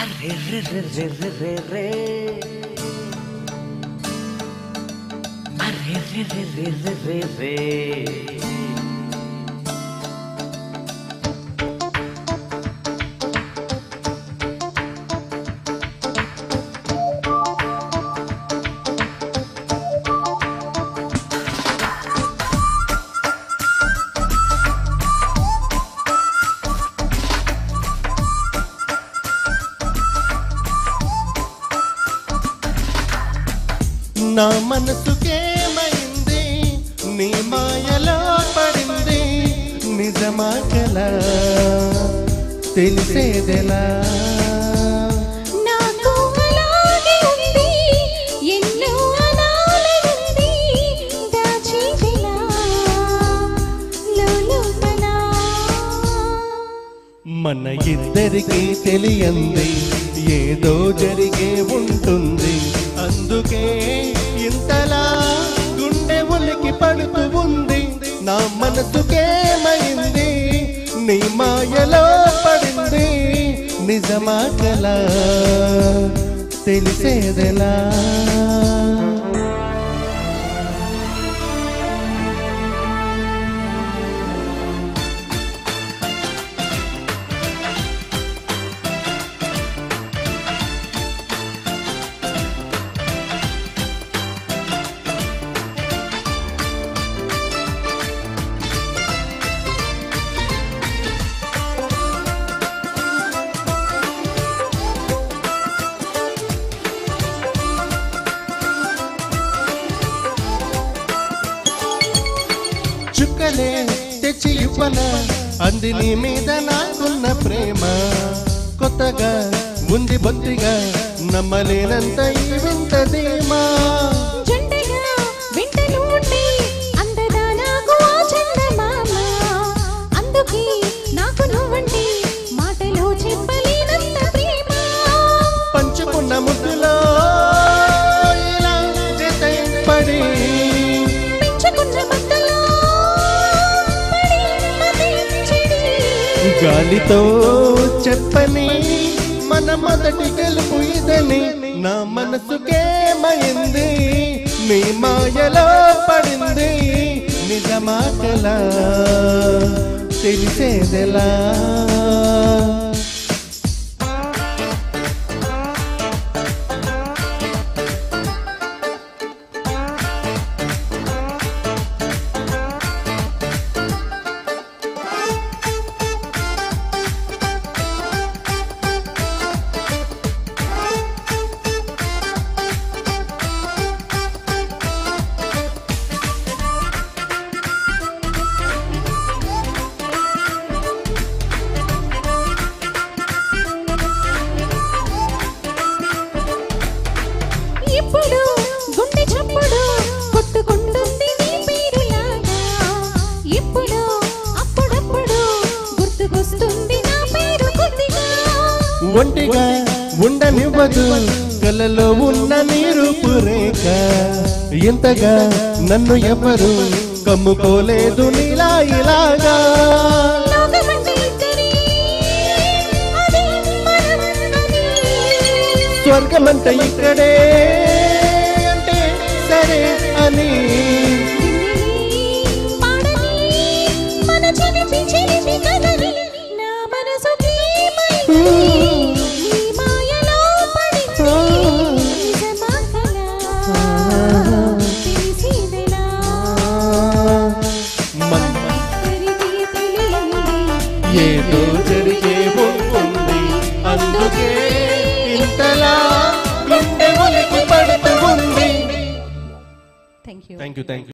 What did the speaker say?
Arre re re re re re re. Arre re re re re re re. నా మనసుకేమైంది నీ మాయలో పడింది నిజమా కలా తెలిసేదెలా నాకు అలాగే ఉంది ఎన్నో అనాలనుంది దాచేదిలా లోలోపల మన ఇద్దరికి తెలియంది ఏదో జరిగే ఉంటుంది అందుకే ఇంతలా గుండె ఉలికి పడుతూ ఉంది నా మనసుకేమైంది నీ మాయలో పడింది నిజమా కలా తెలిసేదెలా చుక్కలే తెచ్చి ఇవ్వన అంది నీ మీద నాకున్న ప్రేమ కొత్తగా ఉంది బొత్తిగా నమ్మలేనంత ఈ వింతదేమా జంటగా వింటను ఉండి అందదా నాకు ఆ చందమామ అందుకే నాకు నువ్వండి మాటలో చెప్పలేనంత ప్రేమ పంచుకున్న ముద్దులో ఇలా జతై పడి పెంచుకున్న మధ్యలో గాలితో చెప్పని మన మొదటి గెలుపు ఇదని నా మనసుకేమైంది నీ మాయలో పడింది నిజమా కలా తెలిసేదెలా ఇప్పుడు గుండె చప్పుడు కొట్టుకుంటుంది నీ పేరులాగా ఇప్పుడు అప్పుడప్పుడు గుర్తుకొస్తుంది నా పేరు కొద్దిగా ఒంటిగా ఉండనివ్వదు కలలో ఉన్న నీ రూపురేఖ ఇంతగా నన్ను ఎవరు కమ్ముకోలేదు నీలా ఇలాగా లోకమంటే ఇద్దరి అది మనం అని స్వర్గమంత ఇక్కడే అంటే సరే అని పాడని మన చిలిపి చిలిపి కథని నా మనసుకేమైంది నీ మాయలో పడింది నిజమా కలా తెలిసేదెలా ఇద్దరికీ తెలియంది ఏదో జరిగే ఉంటుంది అందుకే ఇంతలా గుండె ఉలికి పడుతూ ఉంది థ్యాంక్ యూ థ్యాంక్ యూ